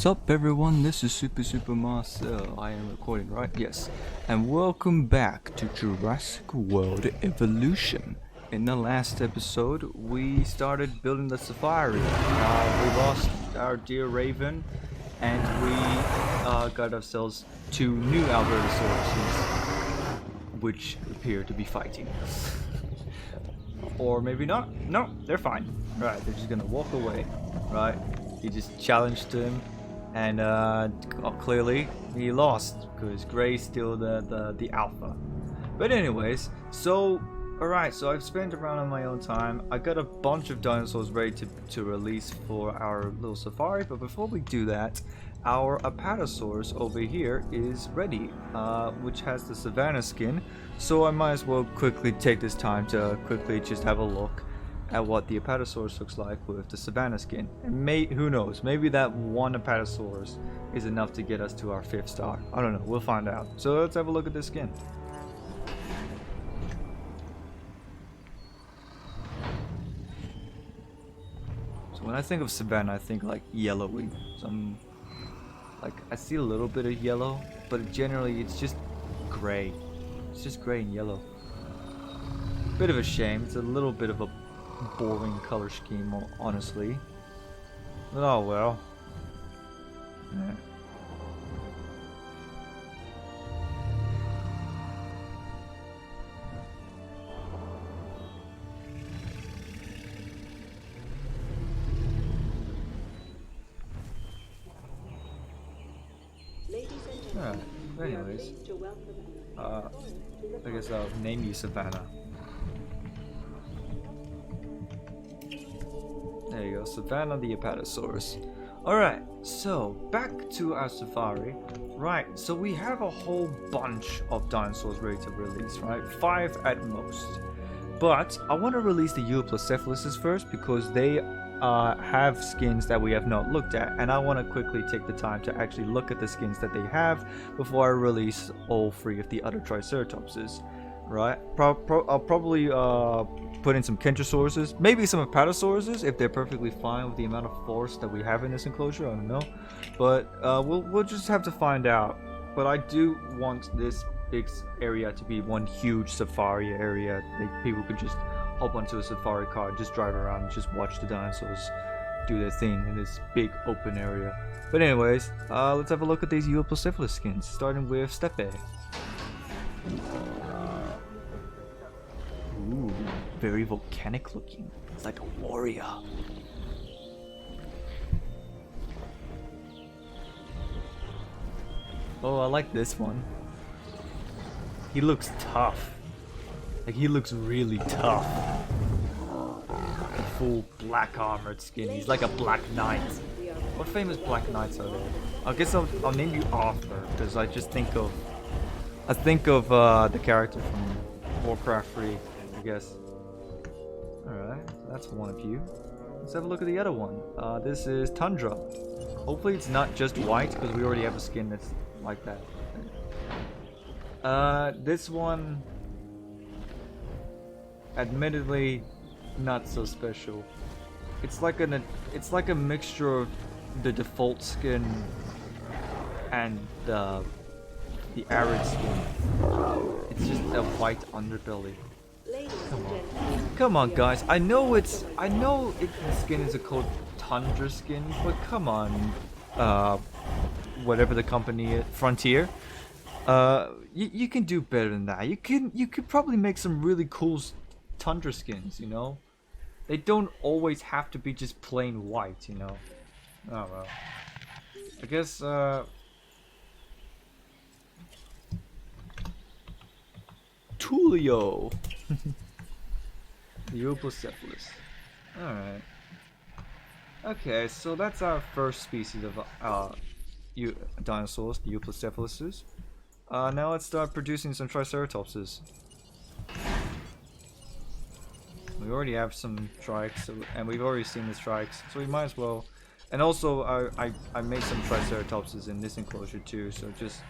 What's up everyone, this is Super Marcel. I am recording, right? Yes. And welcome back to Jurassic World Evolution. In the last episode, we started building the safari. We lost our dear Raven, and we got ourselves two new Albertosauruses, which appear to be fighting. Or maybe not. No, they're fine. Right, they're just gonna walk away. Right. He just challenged him, and clearly he lost because Gray's still the alpha. But anyways, so alright, so I've spent around on my own time. I got a bunch of dinosaurs ready to release for our little safari, but before we do that, our Apatosaurus over here is ready, which has the Savannah skin. So I might as well quickly take this time to quickly just have a look at what the Apatosaurus looks like with the Savannah skin. And who knows, maybe that one Apatosaurus is enough to get us to our 5th star. I don't know, we'll find out. So let's have a look at this skin. So when I think of Savannah, I think like yellowy. I see a little bit of yellow, but generally it's just gray. It's just gray and yellow. Bit of a shame, it's a little bit of a boring color scheme, honestly. But oh well. Yeah. Alright, anyways. I guess I'll name you Savannah. There you go, Savannah the Apatosaurus. Alright, so back to our safari. Right, so we have a whole bunch of dinosaurs ready to release, right? 5 at most. But I want to release the Euoplocephalosis first because they have skins that we have not looked at, and I want to quickly take the time to actually look at the skins that they have before I release all 3 of the other Triceratopses. Right, I'll probably put in some Kentrosauruses, maybe some Apatosauruses if they're perfectly fine with the amount of force that we have in this enclosure. I don't know, but we'll just have to find out. But I do want this big area to be one huge safari area that people could just hop onto a safari car and just drive around and just watch the dinosaurs do their thing in this big open area. But anyways, let's have a look at these Euoplocephalus skins, starting with Steppe. Ooh, very volcanic looking. It's like a warrior. Oh, I like this one. He looks tough. Like, he looks really tough. A full black armored skin. He's like a black knight. What famous black knights are there? I guess I'll name you Arthur, because I just think of the character from Warcraft 3. I guess. Alright, that's one of you. Let's have a look at the other one. This is Tundra. Hopefully it's not just white, because we already have a skin that's like that. This one, admittedly, not so special. It's like a mixture of the default skin and the arid skin. It's just a white underbelly. Come on, guys. I know the skin is called Tundra skin, but come on, whatever the company is, Frontier. You can do better than that. You could probably make some really cool Tundra skins. You know, they don't always have to be just plain white. You know. Oh well. I guess Tulio. The Euoplocephalus. Alright. Okay, so that's our first species of dinosaurs, the Euoplocephalosis. Now let's start producing some Triceratopses. We already have some trikes, and we've already seen the trikes, so we might as well. And also, I made some Triceratopses in this enclosure too, so just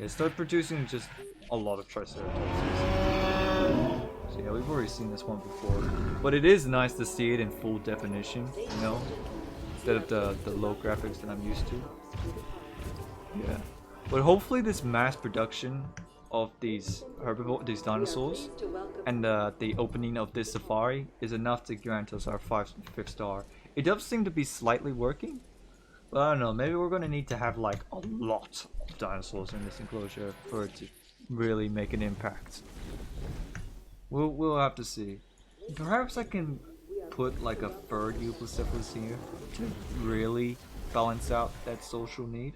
start producing just a lot of Triceratopses. So yeah, we've already seen this one before, but it is nice to see it in full definition, you know, instead of the low graphics that I'm used to. Yeah. But hopefully this mass production of these these dinosaurs, and the opening of this safari is enough to grant us our fifth star. It does seem to be slightly working, but I don't know. Maybe we're gonna need to have like a lot of dinosaurs in this enclosure for it to really make an impact. We'll have to see. Perhaps I can put like a third Eupliocephalus here to really balance out that social need.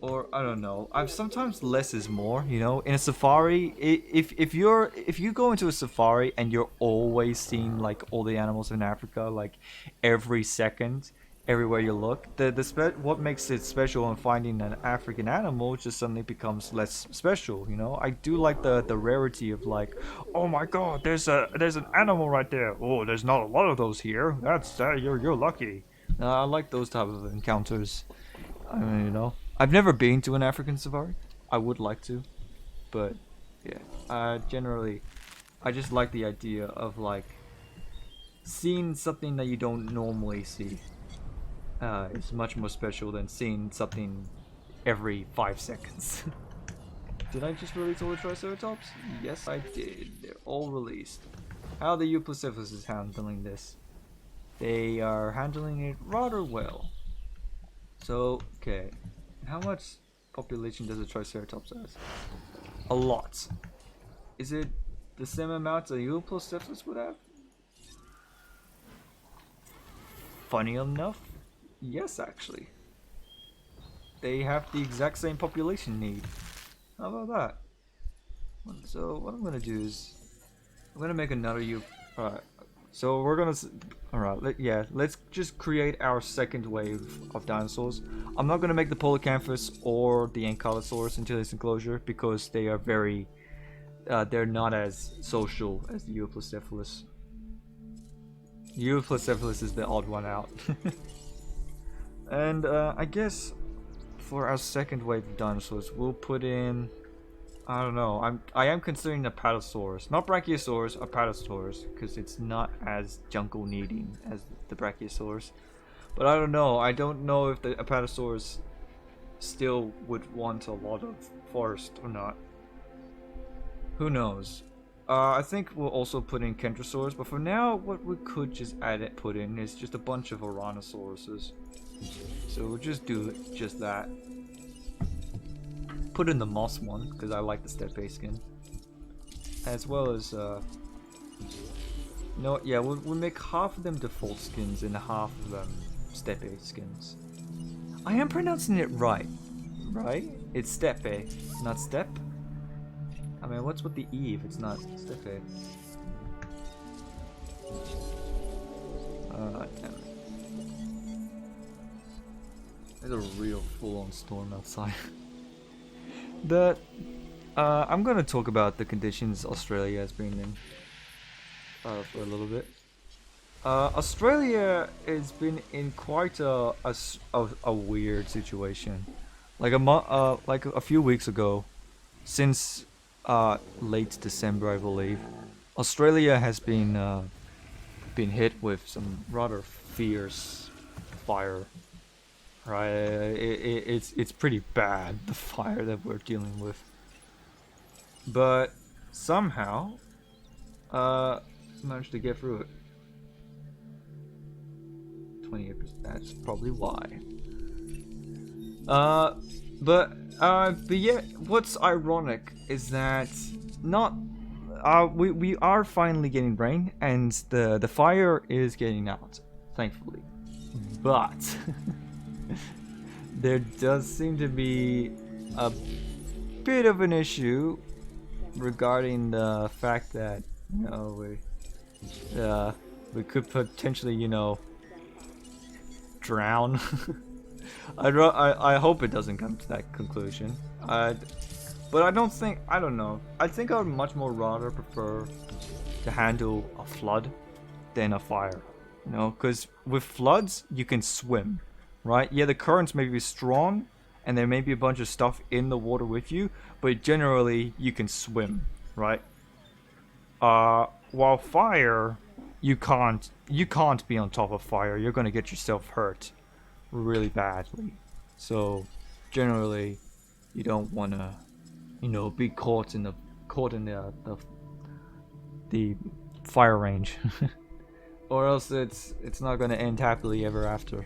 Or I don't know. I've sometimes less is more. You know, in a safari, if you go into a safari and you're always seeing like all the animals in Africa, like every second, everywhere you look, what makes it special in finding an African animal just suddenly becomes less special. You know, I do like the rarity of like, oh my God, there's an animal right there. Oh, there's not a lot of those here. That's you're lucky. I like those type of encounters. I mean, you know, I've never been to an African safari. I would like to, but yeah, generally, I just like the idea of like seeing something that you don't normally see. Is much more special than seeing something every 5 seconds. Did I just release all the Triceratops? Yes, I did. They're all released. How the Eupliocephalus is handling this? They are handling it rather well. So, okay. How much population does a Triceratops have? A lot. Is it the same amount a Eupliocephalus would have? Funny enough, yes actually. They have the exact same population need. How about that? So what I'm gonna do is I'm gonna make another Alright. So we're gonna alright, yeah, let's just create our second wave of dinosaurs. I'm not gonna make the Polycanthus or the Ankylosaurus into this enclosure because they are very they're not as social as the Eupliocephalus. Eupliocephalus is the odd one out. And I guess for our second wave of dinosaurs, we'll put in, I don't know, I am considering the Apatosaurus, not Brachiosaurus, Apatosaurus, because it's not as jungle needing as the Brachiosaurus. But I don't know. I don't know if the Apatosaurus still would want a lot of forest or not. Who knows? I think we'll also put in Kentrosaurus, but for now, what we could just put in is just a bunch of Uranosauruses. So we'll just do just that. Put in the moss one, because I like the steppe skin. As well as, no, yeah, we'll make half of them default skins and half of them steppe skins. I am pronouncing it right, right? It's steppe, not step. I mean, what's with the E if it's not steppe? Damn it. There's a real full-on storm outside. I'm gonna talk about the conditions Australia has been in for a little bit. Australia has been in quite a weird situation. Like a few weeks ago, since late December, I believe, Australia has been hit with some rather fierce fire. Right, it's pretty bad, the fire that we're dealing with. But somehow, managed to get through it. 28%. That's probably why. But yeah, what's ironic is that we are finally getting rain, and the fire is getting out, thankfully. But there does seem to be a bit of an issue regarding the fact that, you know, we could potentially, you know, drown. I hope it doesn't come to that conclusion. But I don't know. I think I would much more rather prefer to handle a flood than a fire. You know, because with floods you can swim, right? Yeah, the currents may be strong, and there may be a bunch of stuff in the water with you, but generally you can swim, right? While fire, you can't be on top of fire. You're gonna get yourself hurt really badly. So generally, you don't want to, be caught in the fire range, or else it's not gonna end happily ever after.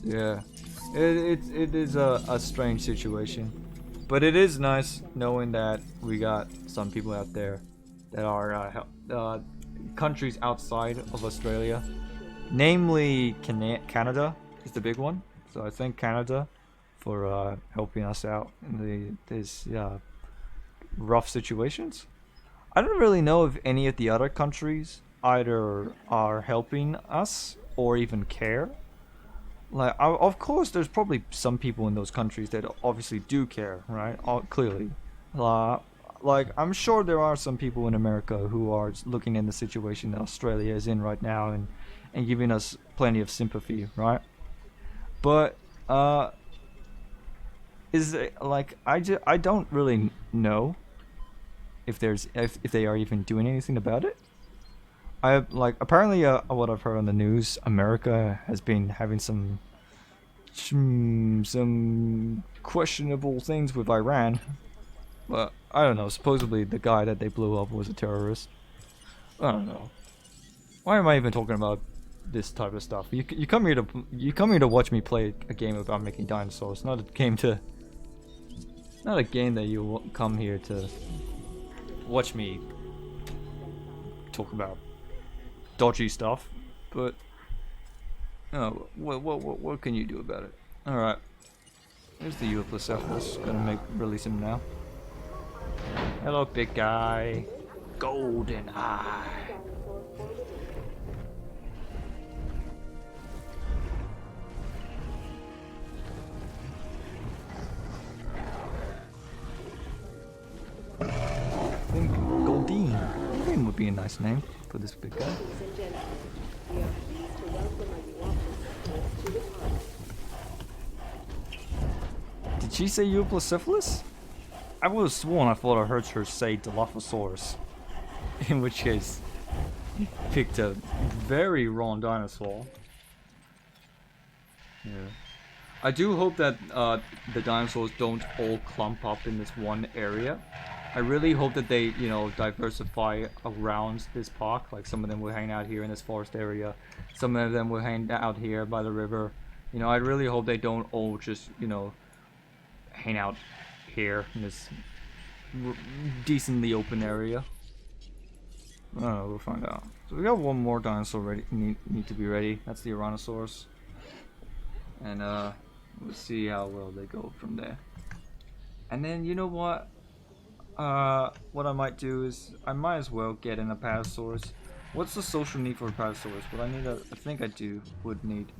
Yeah, it is a strange situation, but it is nice knowing that we got some people out there that are countries outside of Australia, namely Canada is the big one. So I thank Canada for helping us out in these rough situations. I don't really know if any of the other countries either are helping us or even care. Like, of course, there's probably some people in those countries that obviously do care, right? Clearly. Uh, like, I'm sure there are some people in America who are looking in the situation that Australia is in right now and giving us plenty of sympathy, right? But, is it, like, I don't really know if they are even doing anything about it. I like apparently what I've heard on the news, America has been having some questionable things with Iran. But I don't know. Supposedly the guy that they blew up was a terrorist. I don't know. Why am I even talking about this type of stuff? You come here to watch me play a game about making dinosaurs, not a game that you come here to watch me talk about dodgy stuff. But oh, what can you do about it? All right. Here's the Euoplocephalus. Gonna release him now. Hello, big guy. Golden eye. I think Goldine. Goldine would be a nice name for this big guy. Did she say Euoplocephalus? I would have sworn I thought I heard her say Dilophosaurus. In which case, you picked a very wrong dinosaur. Yeah. I do hope that the dinosaurs don't all clump up in this one area. I really hope that they, diversify around this park. Like some of them will hang out here in this forest area. Some of them will hang out here by the river. I really hope they don't all just, hang out here in this decently open area. Oh, we'll find out. So we got one more dinosaur ready. Need to be ready. That's the Tyrannosaurus. And we'll see how well they go from there. And then you know what? What I might do is I might as well get an Apatosaurus. What's the social need for Apatosaurus? What I think I would need.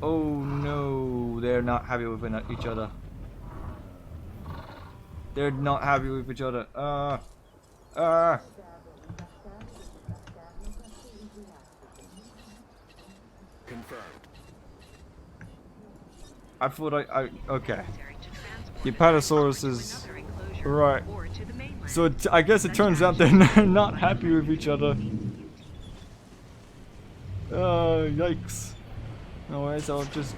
Oh no, they're not happy with each other. They're not happy with each other. Confirmed. I thought okay. The Apatosaurus is right. So I guess it turns out they're not happy with each other. Yikes. No worries, I'll just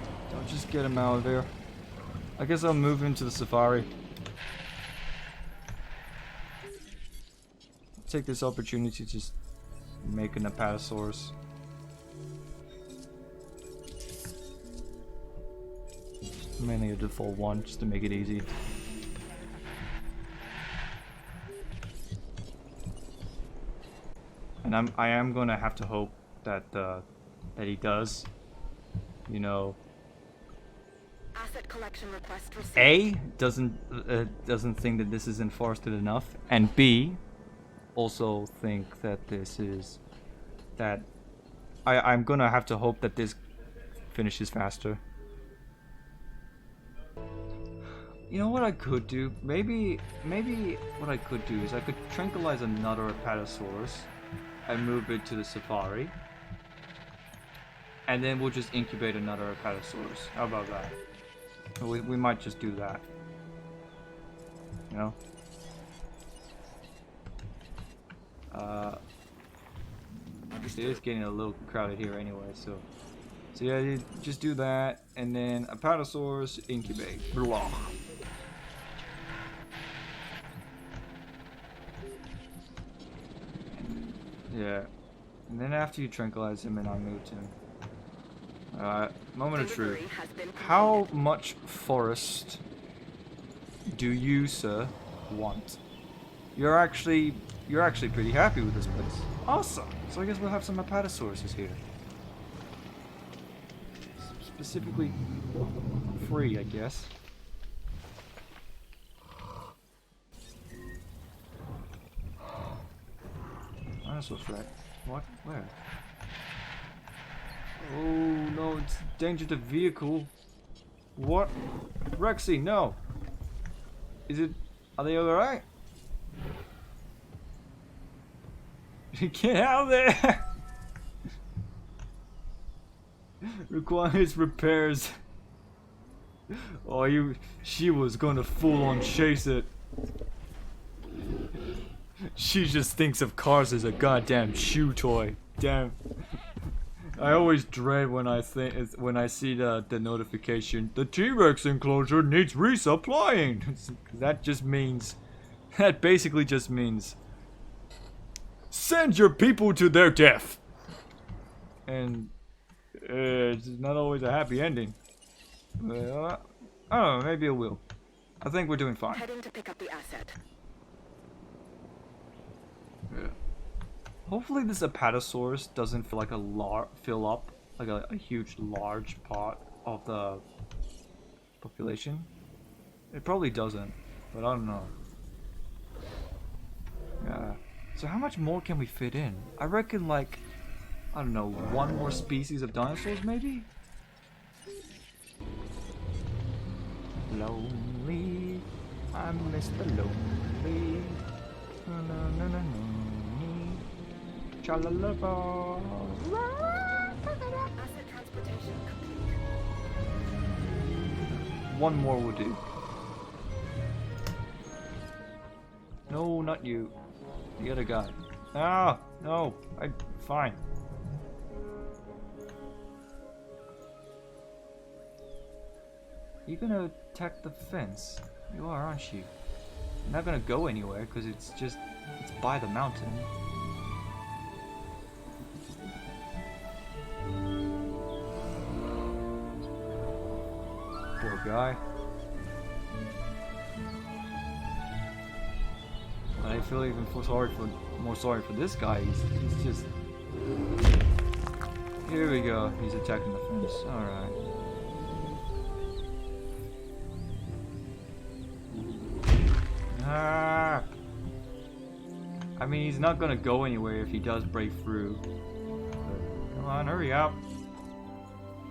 get him out of there. I guess I'll move into the safari. Take this opportunity to just make an Apatosaurus. Mainly a default one, just to make it easy. And I am gonna have to hope that he does, Asset collection request received. A doesn't think that this is enforced enough, and B also think that this is I'm gonna have to hope that this finishes faster. You know what I could do? Maybe what I could do is I could tranquilize another Apatosaurus and move it to the safari. And then we'll just incubate another Apatosaurus. How about that? We might just do that. It is getting a little crowded here anyway, so So yeah, you just do that, and then Apatosaurus incubate. Blah. Yeah. And then after you tranquilize him and unmute him. Moment of truth. Delivery has been How completed. much forest do you, sir, want? You're actually pretty happy with this place. Awesome. So I guess we'll have some Apatosauruses here. Specifically free, I guess. Dinosaur threat. What? Where? Oh no, it's danger to vehicle. What? Rexy, no. Is it? Are they alright? Get out of there! Requires repairs. Oh, she was gonna full on chase it. She just thinks of cars as a goddamn chew toy. Damn. I always dread when I see the notification. The T-Rex enclosure needs resupplying. That basically just means send your people to their death. And it's not always a happy ending. I don't know, maybe it will. I think we're doing fine. Heading to pick up the asset. Yeah. Hopefully this Apatosaurus doesn't feel like fill up like a huge large part of the population. It probably doesn't, but I don't know. Yeah. So how much more can we fit in? I reckon like, I don't know, one more species of dinosaurs maybe? Lonely, I'm Mr. Lonely. No, no, no, no, no. Cha-la-la-ba. Asset transportation complete. One more will do. No, not you. The other guy. Ah, no. Fine. You're gonna attack the fence. You are, aren't you? You're not gonna go anywhere because it's by the mountain. Poor guy. I feel even more sorry for this guy. He's just. Here we go. He's attacking the fence. All right. Ah. I mean, he's not gonna go anywhere if he does break through. But, come on, hurry up.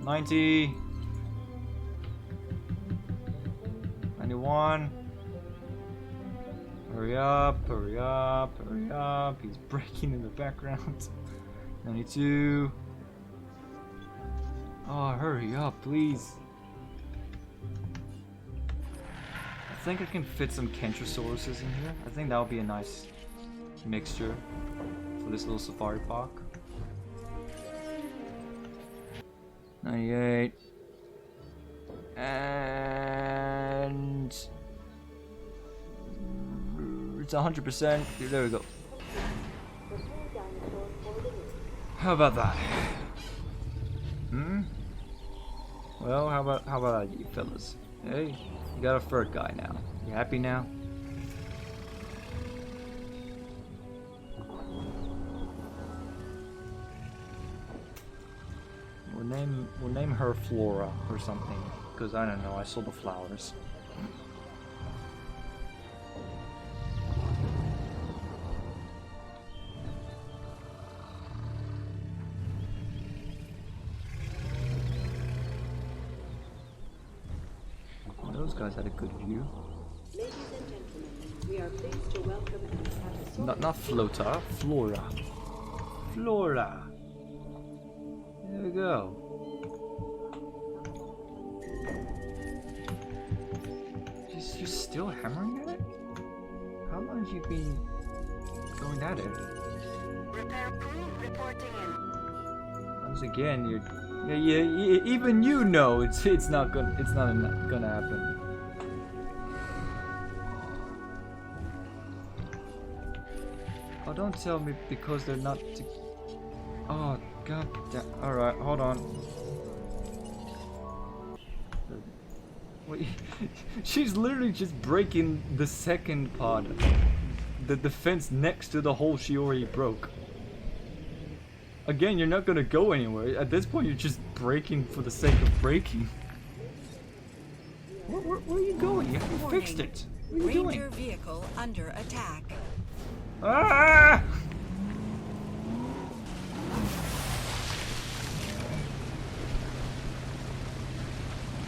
90. 91. Hurry up, hurry up, hurry up. He's breaking in the background. 92. Oh, hurry up, please. I think I can fit some Kentrosauruses in here. I think that would be a nice mixture for this little safari park. 98. And it's 100%. There we go. How about that? Well, how about you fellas? Hey, you got a fur guy now. You happy now? We'll name her Flora or something, because I don't know, I saw the flowers. Oh, those guys had a good view. Ladies and gentlemen, we are pleased to welcome Not Flota, Flora. Flora. There we go. You're still hammering at it? How long have you been going at it? Repair crew reporting in. Once again, Yeah, even you know it's not gonna happen. Oh, don't tell me because they're not. Oh god damn! All right, hold on. Wait, she's literally just breaking the second part, the defense next to the hole she already broke. Again, you're not gonna go anywhere. At this point, you're just breaking for the sake of breaking. Where are you going? You haven't fixed it. What are you Ranger doing? vehicle under attack. Ah!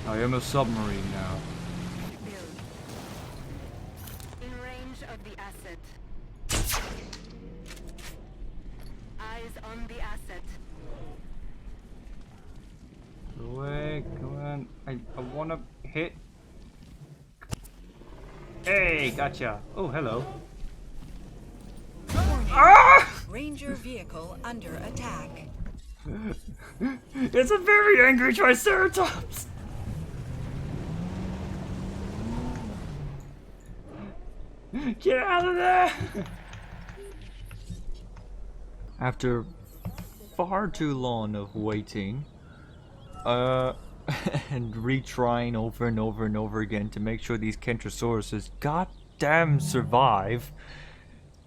I am a submarine now. Build. In range of the asset. Eyes on the asset. Go away, come on. I wanna hit. Hey, gotcha. Oh, hello. Warning. Ah! Ranger vehicle under attack. It's a very angry Triceratops. Get out of there! After far too long of waiting, and retrying over and over and over again to make sure these Kentrosauruses goddamn survive,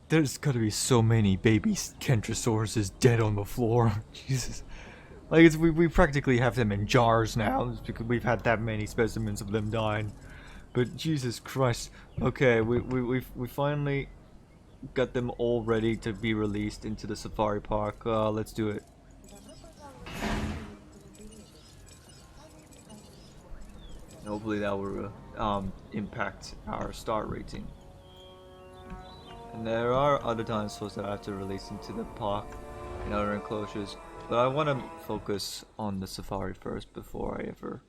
there's gotta be so many baby Kentrosauruses dead on the floor. Jesus. Like, we practically have them in jars now, because we've had that many specimens of them dying. But Jesus Christ. Okay, we finally got them all ready to be released into the safari park. Let's do it. Hopefully that will impact our star rating. And there are other dinosaurs that I have to release into the park and other enclosures, but I want to focus on the safari first before I ever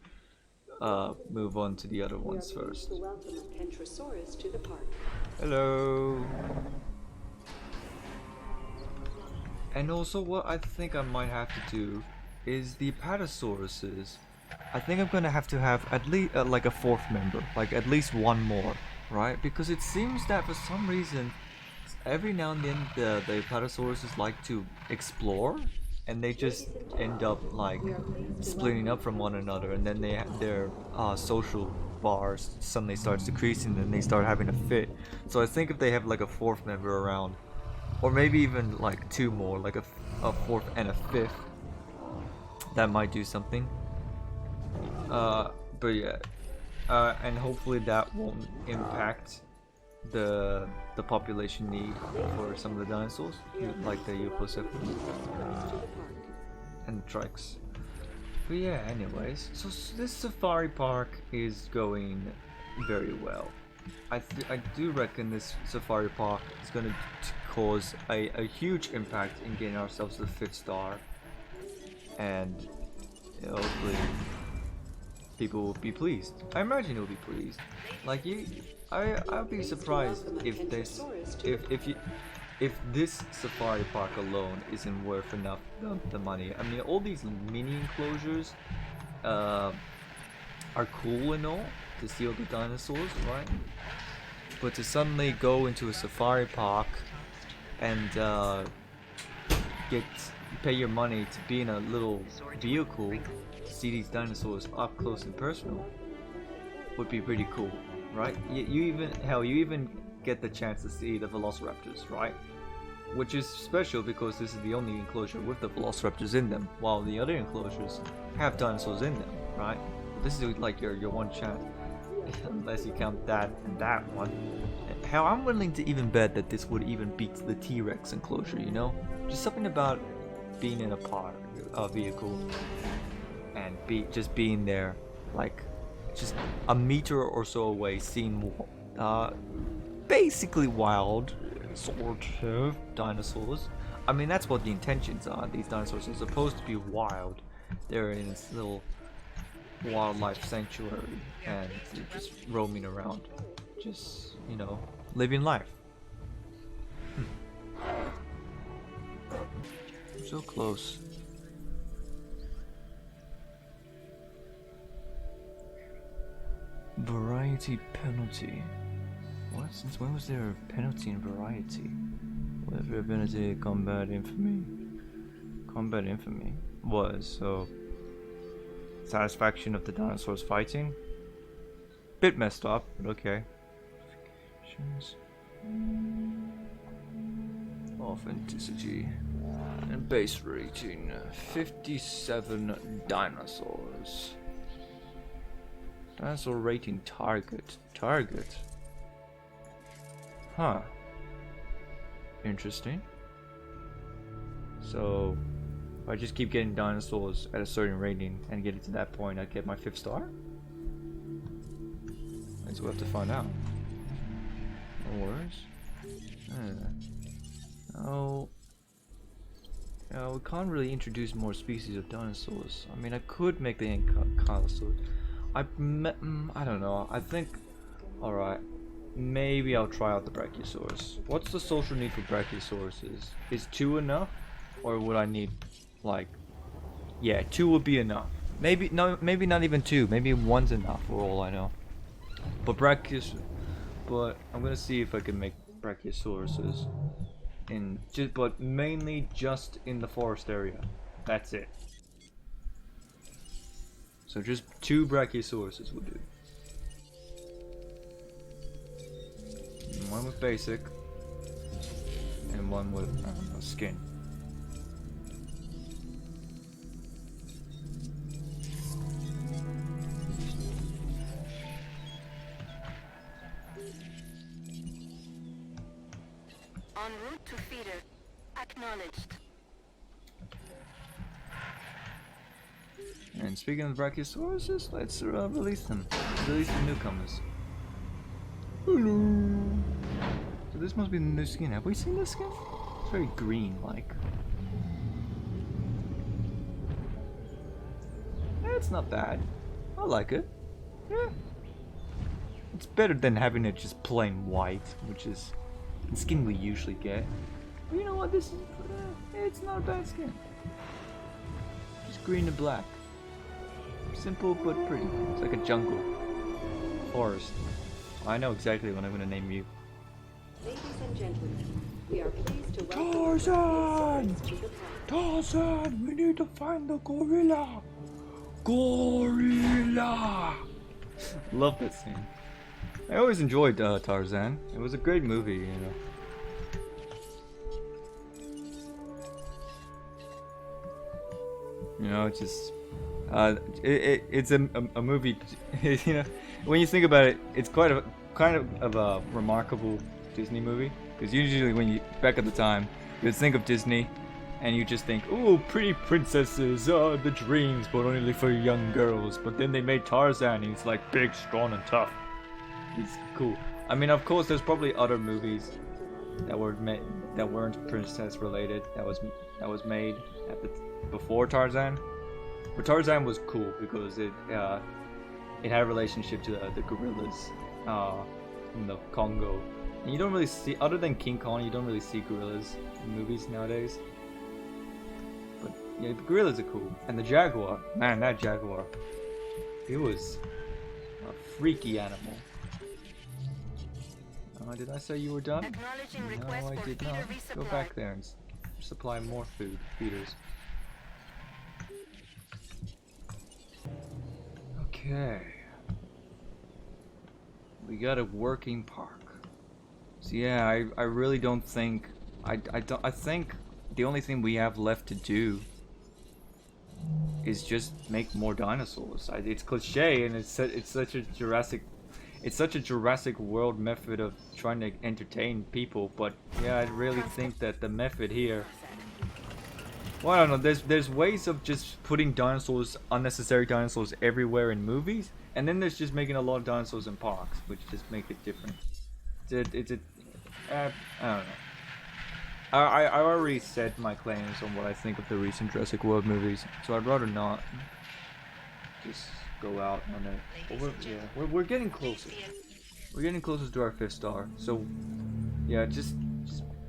move on to the other We are ones pleased first. to welcome a Kentrosaurus to the park. Hello. And also, what I think I might have to do is the Apatosauruses. I think I'm gonna have to have at least like a fourth member, like at least one more, right? Because it seems that for some reason, every now and then the Apatosauruses like to explore, and they just end up like splitting up from one another, and then their social bars suddenly starts decreasing, and they start having a fit. So I think if they have like a fourth member around, or maybe even like two more, like a fourth and a fifth, that might do something. But yeah, and hopefully that won't impact the population need for some of the dinosaurs, like the Euplosephalus and the Trikes. But yeah, anyways, so this safari park is going very well. I do reckon this safari park is going to cause a huge impact in getting ourselves the 5th star, and hopefully people will be pleased. I imagine you'll be pleased. Like I'll be surprised if this safari park alone isn't worth enough the money. I mean, all these mini enclosures are cool and all to see all the dinosaurs, right? But to suddenly go into a safari park and pay your money to be in a little vehicle to see these dinosaurs up close and personal would be pretty cool, right? You even get the chance to see the Velociraptors, right? Which is special because this is the only enclosure with the Velociraptors in them, while the other enclosures have dinosaurs in them, right? This is like your one chance, unless you count that and that one. Hell, I'm willing to even bet that this would even beat the T-Rex enclosure, you know? Just something about being in a vehicle and just being there, like just a meter or so away, seeing basically wild sort of dinosaurs. I mean, that's what the intentions are. These dinosaurs are supposed to be wild. They're in this little wildlife sanctuary and they're just roaming around, just, you know, living life. So close. Variety penalty. What? Since when was there a penalty in variety? Whatever ability combat infamy. Combat infamy was so. Satisfaction of the dinosaurs fighting. Bit messed up, but okay. Authenticity and base rating 57 dinosaurs. Dinosaur rating target. Huh. Interesting. So if I just keep getting dinosaurs at a certain rating and get it to that point, I get my 5th star? I guess we'll have to find out. No worries. Oh. We can't really introduce more species of dinosaurs. I mean, I could make the ankylosaur. I don't know. I think. Alright. Maybe I'll try out the Brachiosaurus. What's the social need for Brachiosauruses? Is 2 enough? Or would I need, like... Yeah, 2 would be enough. Maybe not even 2. Maybe 1's enough for all I know. But But I'm gonna see if I can make Brachiosauruses. But mainly just in the forest area. That's it. So just 2 Brachiosauruses will do. One with basic, and one with skin. En route to feeder. Acknowledged. And speaking of Brachiosauruses, let's release them. Release the newcomers. Hello. So this must be the new skin. Have we seen this skin? It's very green-like. It's not bad. I like it. Yeah. It's better than having it just plain white, which is the skin we usually get. But you know what? This is it's not a bad skin. Just green and black. Simple but pretty. It's like a jungle. Forest. I know exactly what I'm going to name you. Ladies and gentlemen, we are pleased to welcome Tarzan! to the park. Tarzan! We need to find the gorilla! Gorilla! Love that scene. I always enjoyed Tarzan. It was a great movie, you know. You know, it's just... it's a movie, you know, when you think about it, it's kind of a remarkable Disney movie, because usually when you, back at the time, you'd think of Disney, and you just think, oh, pretty princesses, the dreams, but only for young girls, but then they made Tarzan, and he's like big, strong, and tough. It's cool. I mean, of course, there's probably other movies that weren't princess related, that was made at before Tarzan. But Tarzan was cool because it had a relationship to the gorillas in the Congo. And you don't really see, other than King Kong, you don't really see gorillas in movies nowadays. But yeah, the gorillas are cool. And the jaguar, man, that jaguar, it was a freaky animal. Did I say you were done? No, I did not. Go back there and supply more feeders. Okay. We got a working park. So yeah, I really don't think I think the only thing we have left to do is just make more dinosaurs. It's cliche and it's such a Jurassic World method of trying to entertain people, but yeah, I really think that the method here, well, I don't know, there's ways of just putting unnecessary dinosaurs everywhere in movies, and then there's just making a lot of dinosaurs in parks, which just make it different. I don't know. I already said my claims on what I think of the recent Jurassic World movies, so I'd rather not just go out on it. We're getting closer. We're getting closer to our 5th star. So yeah, just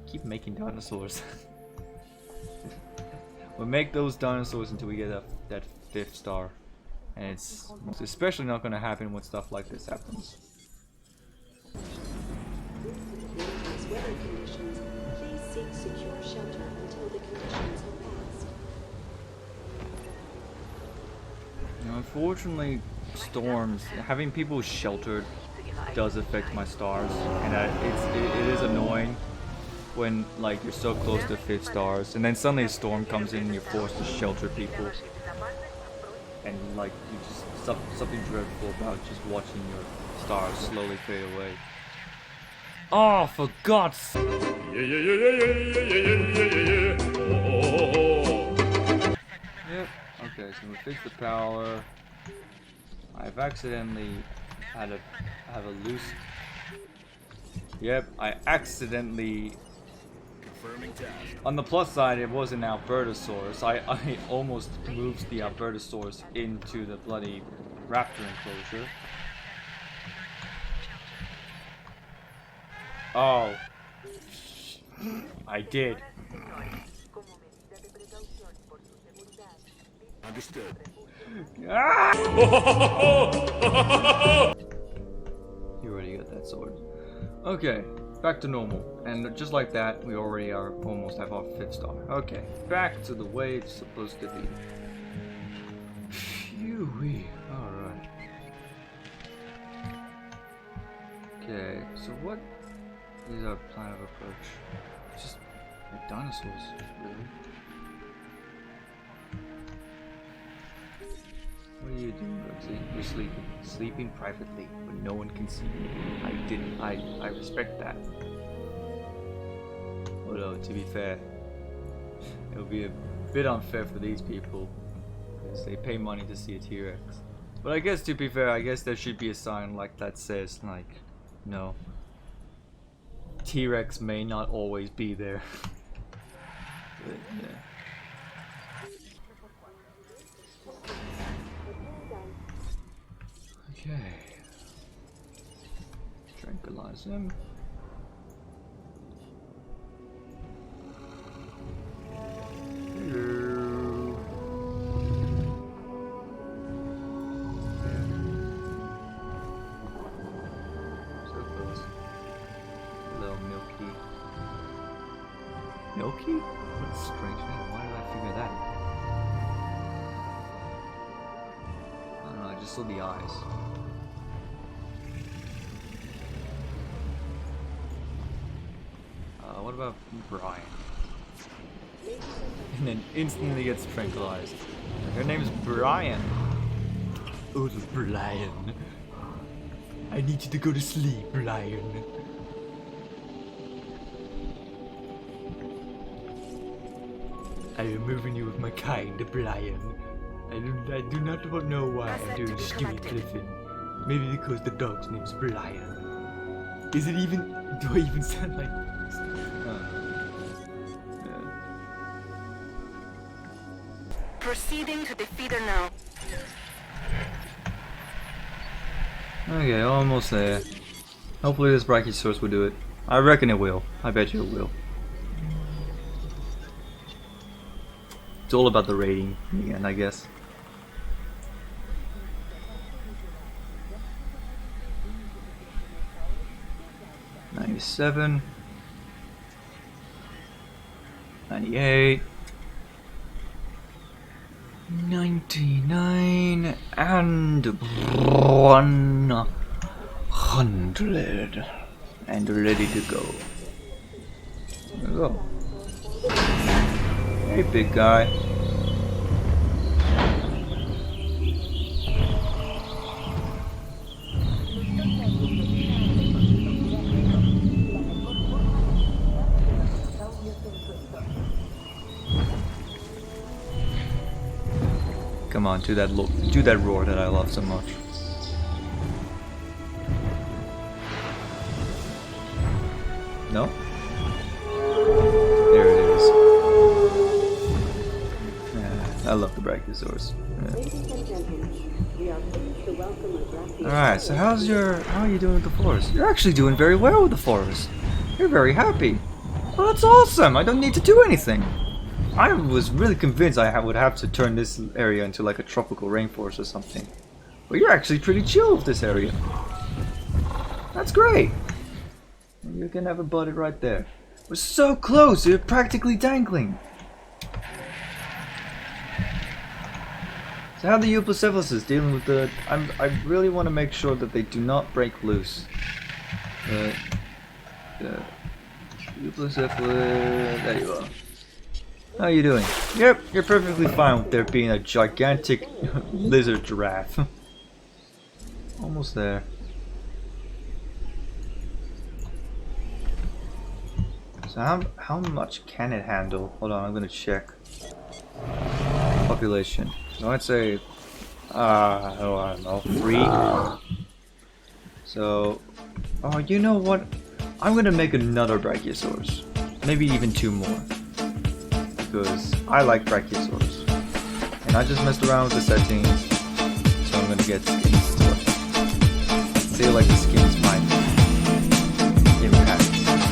keep making dinosaurs. We'll make those dinosaurs until we get that 5th star, And it's especially not going to happen when stuff like this happens. These weather conditions, please seek secure shelter until the conditions have passed. You know, unfortunately, storms, having people sheltered does affect my stars, and it is annoying when like you're so close to 5 stars, and then suddenly a storm comes in and you're forced to shelter people, and like you just something dreadful about just watching your stars slowly fade away. Oh, for God's sake! Yep. Okay, so we fixed the power. I've accidentally have a loose. Yep, I accidentally. Confirming task. On the plus side, it was an Albertosaurus. I almost moved the Albertosaurus into the bloody raptor enclosure. Oh. I did. Understood. Ah! You already got that sword. Okay, back to normal. And just like that, we already are almost have our 5th star. Okay, back to the way it's supposed to be. Phew-wee. Alright. Okay, so what is our plan of approach? Just like dinosaurs, really. What are you doing, Roxy? You're sleeping. Sleeping privately, when no one can see you. I respect that. Although, to be fair, it would be a bit unfair for these people, because they pay money to see a T-Rex. But I guess, to be fair, I guess there should be a sign like that says, like, no. T-Rex may not always be there. But, yeah. Okay. Tranquilize him. Hello. So close. Hello, Milky. Milky? What a strange name. Why did I figure that? I don't know, I just saw the eyes. What about Brian? And then instantly gets tranquilized. Her name's Brian. Oh, the Brian. I need you to go to sleep, Brian. I am moving you with my kind, Brian. I do not know why I'm doing stupid cliffing. Maybe because the dog's name's Brian. Is it even... do I even sound like... Proceeding to the feeder now. Okay, almost there. Hopefully this Brachiosaurus will do it. I reckon it will. I bet you it will. It's all about the rating in the end, I guess. $97, $98, $99, and $100, and ready to go. There we go. Hey, big guy. Come on, do that roar that I love so much. No? There it is. Yeah, I love the Brachiosaurus. Yeah. Ladies and gentlemen, we are pleased to welcome a Jurassic. Alright, so how are you doing with the forest? You're actually doing very well with the forest. You're very happy. Well, that's awesome. I don't need to do anything. I was really convinced would have to turn this area into like a tropical rainforest or something. But you're actually pretty chill with this area. That's great. And you can have a buddy right there. We're so close, you're practically dangling. So how are the Eupliocephalosis dealing with the... I really want to make sure that they do not break loose. Eupliocephalus... There you are. How are you doing? Yep, you're perfectly fine with there being a gigantic lizard giraffe. Almost there. So how much can it handle? Hold on, I'm gonna check. Population. So I'd say, I don't know, 3. So, oh, you know what? I'm gonna make another Brachiosaurus. Maybe even 2 more. Because I like Brachiosaurus. And I just messed around with the settings. So I'm gonna get skins to it. I feel like the skins might impact somehow.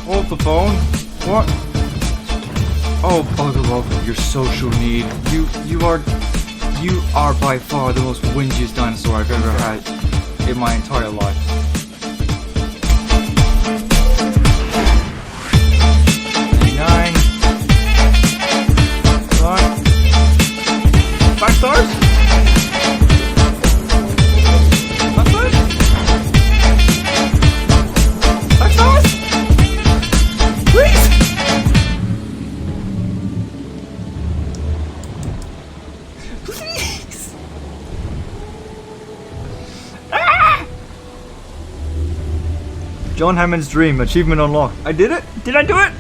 Hold the phone. What? Oh, bugger off your social need. You are by far the most windiest dinosaur I've ever had in my entire life. Nine. What? 5 stars? 5 stars? 5 stars? Please! Please! Ah! John Hammond's dream, achievement unlocked. I did it? Did I do it?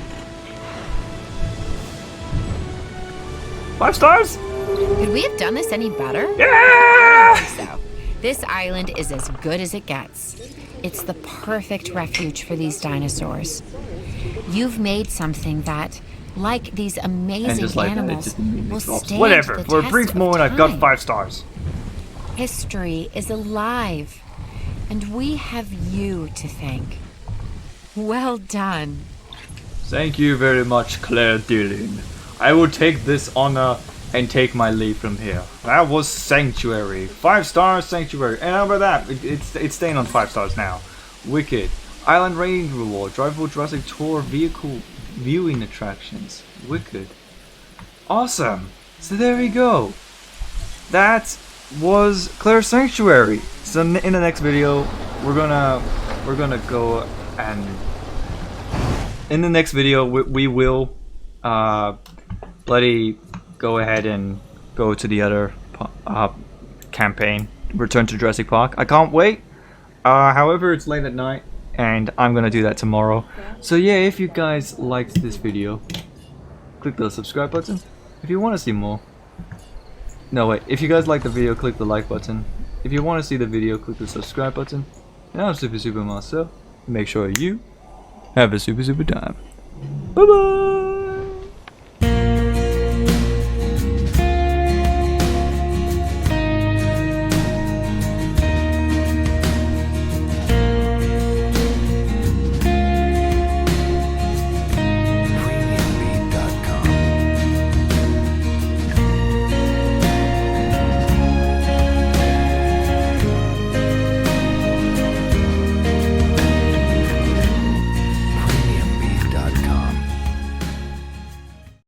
5 stars? Could we have done this any better? Yeah! So, this island is as good as it gets. It's the perfect refuge for these dinosaurs. You've made something that, like these amazing animals, will stand Whatever. the For a test brief of moment, I've got time. 5 stars. History is alive, and we have you to thank. Well done. Thank you very much, Claire Dillon. I will take this honor and take my leave from here. That was Sanctuary. 5 stars, Sanctuary. And how about that? It's staying on 5 stars now. Wicked. Island Range Reward. Drivable Jurassic Tour Vehicle Viewing Attractions. Wicked. Awesome. So there we go. That was Claire's Sanctuary. So in the next video, we're gonna go and in the next video we will bloody go ahead and go to the other campaign, Return to Jurassic Park. I can't wait. However, it's late at night and I'm gonna do that tomorrow. So yeah, if you guys liked this video, click the subscribe button. If you want to see more, no wait, if you guys like the video, click the like button. If you want to see the video, click the subscribe button. And I'm Super myself. Make sure you have a super time. Bye bye.